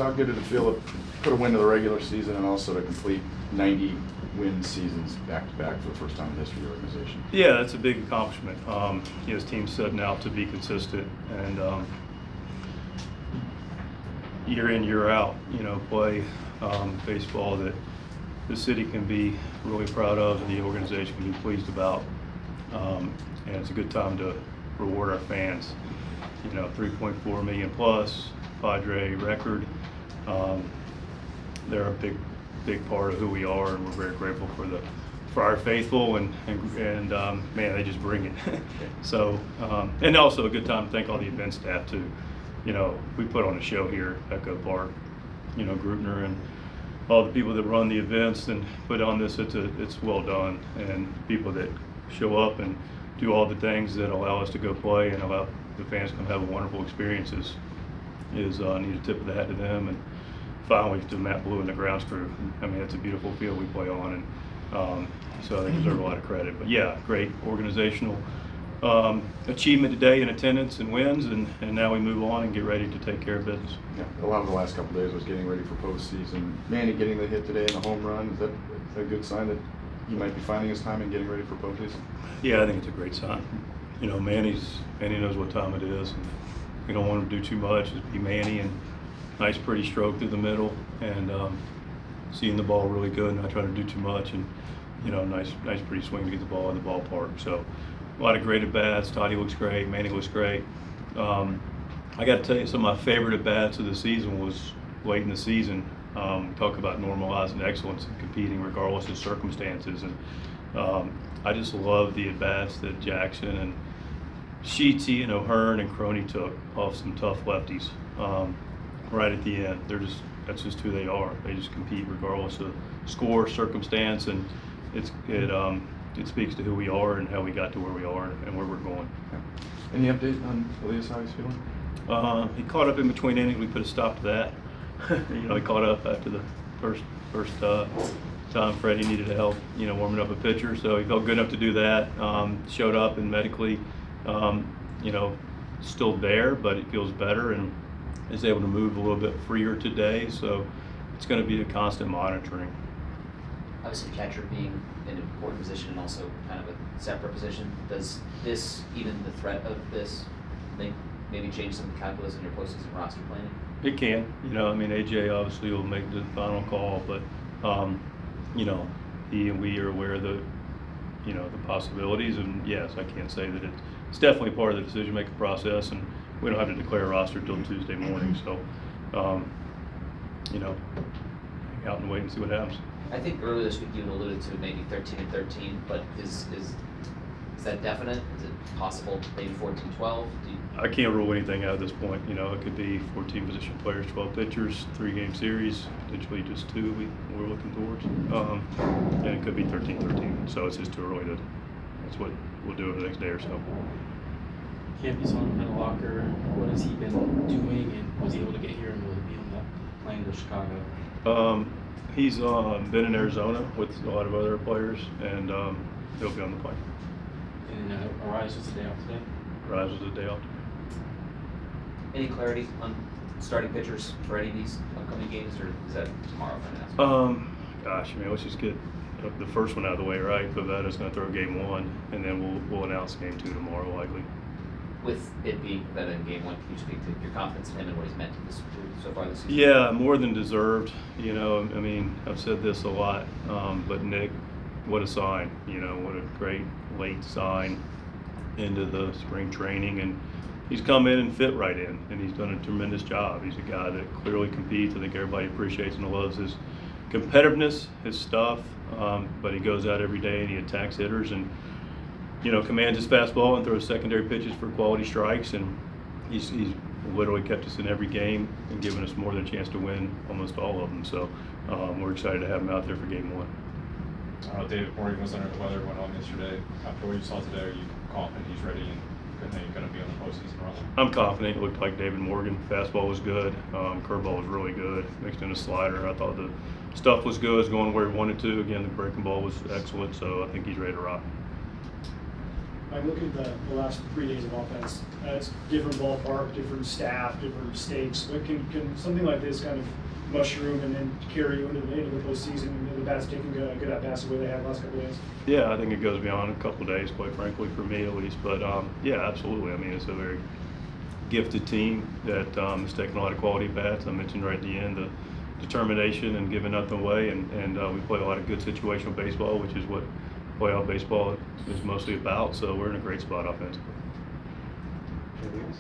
how good did it feel to put a win to the regular season and also to complete 90-win seasons back-to-back for the first time in the history of the organization? Yeah, that's a big accomplishment. His team's setting out to be consistent and year in, year out, play baseball that the city can be really proud of and the organization can be pleased about. And it's a good time to reward our fans. 3.4 million plus, Padre record. They're a big part of who we are, and we're very grateful for our faithful and man, they just bring it. So and also a good time to thank all the event staff too. We put on a show here at Echo Park. Grutner and all the people that run the events and put on this. It's well done, and people that show up and do all the things that allow us to go play and allow the fans to come have a wonderful experiences is need a tip of the hat to them. And finally to Matt Blue and the grounds crew. I mean, it's a beautiful field we play on, and so they deserve a lot of credit. But yeah, great organizational achievement today in attendance and wins, and now we move on and get ready to take care of business. Yeah, a lot of the last couple of days was getting ready for postseason. Manny getting the hit today and the home run, is that a good sign that he might be finding his time and getting ready for postseason? Yeah, I think it's a great sign. Manny knows what time it is, and we don't want him to do too much. Just be Manny and nice pretty stroke through the middle, and seeing the ball really good, not trying to do too much, and nice pretty swing to get the ball in the ballpark. So a lot of great at bats. Toddy looks great. Manny looks great. I got to tell you, some of my favorite at bats of the season was late in the season. Talk about normalizing excellence and competing regardless of circumstances, and I just love the at bats that Jackson and Sheetsy and O'Hearn and Croney took off some tough lefties right at the end. That's just who they are. They just compete regardless of score, circumstance, and it speaks to who we are and how we got to where we are and where we're going. Yeah. Any update on Elias, how he's feeling? He caught up in between innings. We put a stop to that. He caught up after the first time Freddie needed help, warming up a pitcher. So he felt good enough to do that. Showed up and medically, still there, but it feels better and is able to move a little bit freer today. So it's going to be a constant monitoring. Obviously, catcher being an important position and also kind of a separate position. Does this, even the threat of this, maybe change some of the calculus in your postseason roster planning? It can. AJ obviously will make the final call, but he and we are aware of the possibilities. And yes, I can't say that it's definitely part of the decision-making process, and we don't have to declare a roster until Tuesday morning. So, hang out and wait and see what happens. I think earlier this week you alluded to maybe 13 and 13, but is that definite? Is it possible maybe 14-12? I can't rule anything out at this point. It could be 14 position players, 12 pitchers, 3-game series, potentially just 2 we're looking towards. And it could be 13-13. So it's just too early to. That's what we'll do over the next day or so. Campy saw him in the locker. What has he been doing, and was he able to get here, and will he be on the plane to Chicago? He's been in Arizona with a lot of other players, and he'll be on the plane. And Arise was the day off today? Arise was the day off. Any clarity on starting pitchers for any of these upcoming games, or is that tomorrow for now? Gosh, let's just get the first one out of the way, right? Pavetta's going to throw game 1, and then we'll announce game 2 tomorrow, likely. With it being Pavetta in game 1, can you speak to your confidence in him and what he's meant to this so far this season? Yeah, more than deserved. I've said this a lot, but Nick, what a sign. What a great late sign into the spring training, and he's come in and fit right in, and he's done a tremendous job. He's a guy that clearly competes. I think everybody appreciates and loves his competitiveness, his stuff, but he goes out every day and he attacks hitters and commands his fastball and throws secondary pitches for quality strikes, and he's literally kept us in every game and given us more than a chance to win almost all of them. So we're excited to have him out there for game 1. David Morgan was under the weather, went on yesterday. After what you saw today, are you confident he's ready and going to be on the postseason run? I'm confident. It looked like David Morgan. Fastball was good. Curveball was really good. Mixed in a slider. I thought the stuff was good. It was going where he wanted to. Again, the breaking ball was excellent. So I think he's ready to rock. Mike, look at the last 3 days of offense. It's different ballpark, different staff, different stakes. What can something like this kind of mushroom and then carry you into the postseason and the bats taking good at bats the way they have the last couple of days? Yeah, I think it goes beyond a couple of days, quite frankly, for me at least. But yeah, absolutely. I mean, it's a very gifted team that is taking a lot of quality bats. I mentioned right at the end the determination and giving nothing away, and we play a lot of good situational baseball, which is what playoff baseball is mostly about. So we're in a great spot offensively. Anything else?